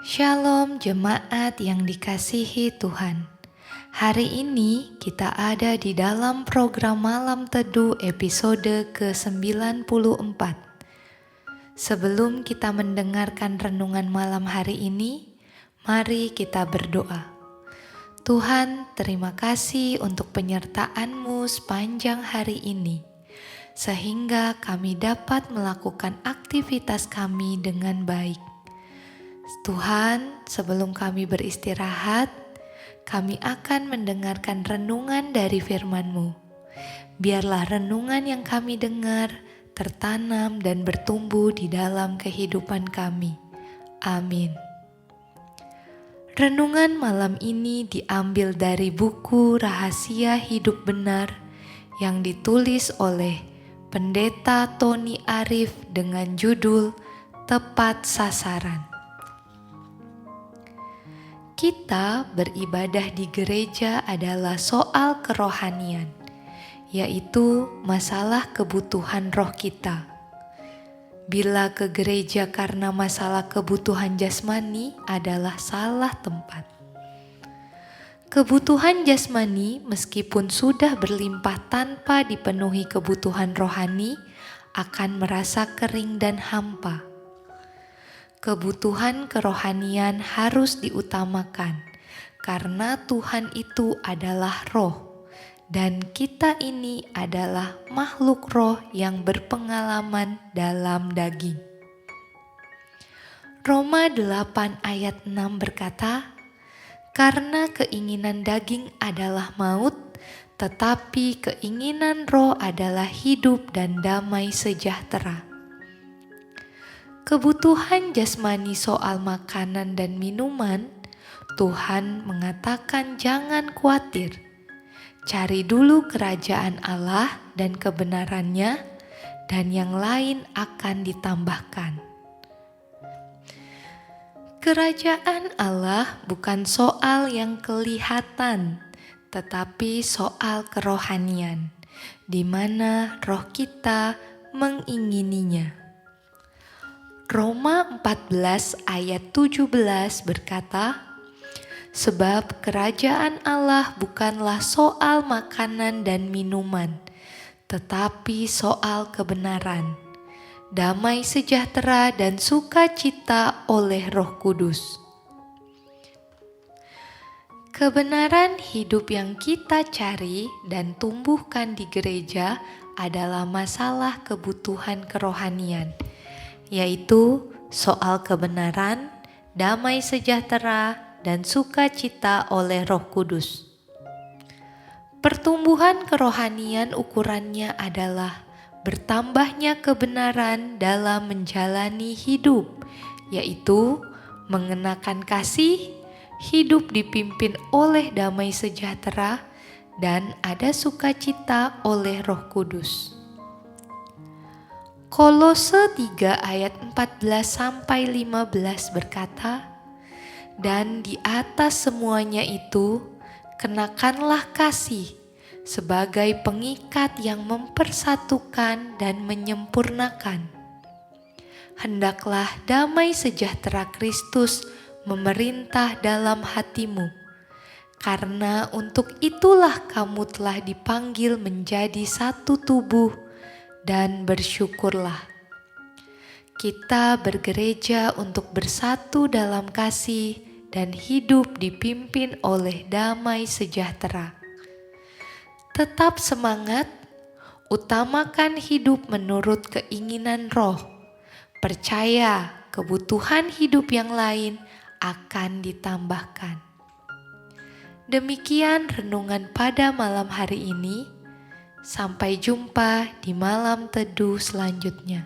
Shalom jemaat yang dikasihi Tuhan. Hari ini kita ada di dalam program Malam Teduh episode ke-94. Sebelum kita mendengarkan renungan malam hari ini, mari kita berdoa. Tuhan, terima kasih untuk penyertaan-Mu sepanjang hari ini, sehingga kami dapat melakukan aktivitas kami dengan baik. Tuhan, sebelum kami beristirahat, kami akan mendengarkan renungan dari firman-Mu. Biarlah renungan yang kami dengar tertanam dan bertumbuh di dalam kehidupan kami. Amin. Renungan malam ini diambil dari buku Rahasia Hidup Benar yang ditulis oleh Pendeta Tony Arif dengan judul Tepat Sasaran. Kita beribadah di gereja adalah soal kerohanian, yaitu masalah kebutuhan roh kita. Bila ke gereja karena masalah kebutuhan jasmani adalah salah tempat. Kebutuhan jasmani meskipun sudah berlimpah tanpa dipenuhi kebutuhan rohani akan merasa kering dan hampa. Kebutuhan kerohanian harus diutamakan karena Tuhan itu adalah roh dan kita ini adalah makhluk roh yang berpengalaman dalam daging. Roma 8 ayat 6 berkata, "Karena keinginan daging adalah maut, tetapi keinginan roh adalah hidup dan damai sejahtera." Kebutuhan jasmani soal makanan dan minuman, Tuhan mengatakan jangan khawatir. Cari dulu kerajaan Allah dan kebenarannya, dan yang lain akan ditambahkan. Kerajaan Allah bukan soal yang kelihatan, tetapi soal kerohanian, di mana roh kita mengingininya. Roma 14 ayat 17 berkata, "Sebab kerajaan Allah bukanlah soal makanan dan minuman, tetapi soal kebenaran, damai sejahtera dan sukacita oleh Roh Kudus." Kebenaran hidup yang kita cari dan tumbuhkan di gereja adalah masalah kebutuhan kerohanian, yaitu soal kebenaran, damai sejahtera, dan sukacita oleh Roh Kudus. Pertumbuhan kerohanian ukurannya adalah bertambahnya kebenaran dalam menjalani hidup, yaitu mengenakan kasih, hidup dipimpin oleh damai sejahtera, dan ada sukacita oleh Roh Kudus. Kolose 3 ayat 14-15 berkata, "Dan di atas semuanya itu, kenakanlah kasih sebagai pengikat yang mempersatukan dan menyempurnakan. Hendaklah damai sejahtera Kristus memerintah dalam hatimu, karena untuk itulah kamu telah dipanggil menjadi satu tubuh, dan bersyukurlah." Kita bergereja untuk bersatu dalam kasih dan hidup dipimpin oleh damai sejahtera. Tetap semangat, utamakan hidup menurut keinginan roh. Percaya kebutuhan hidup yang lain akan ditambahkan. Demikian renungan pada malam hari ini. Sampai jumpa di malam teduh selanjutnya.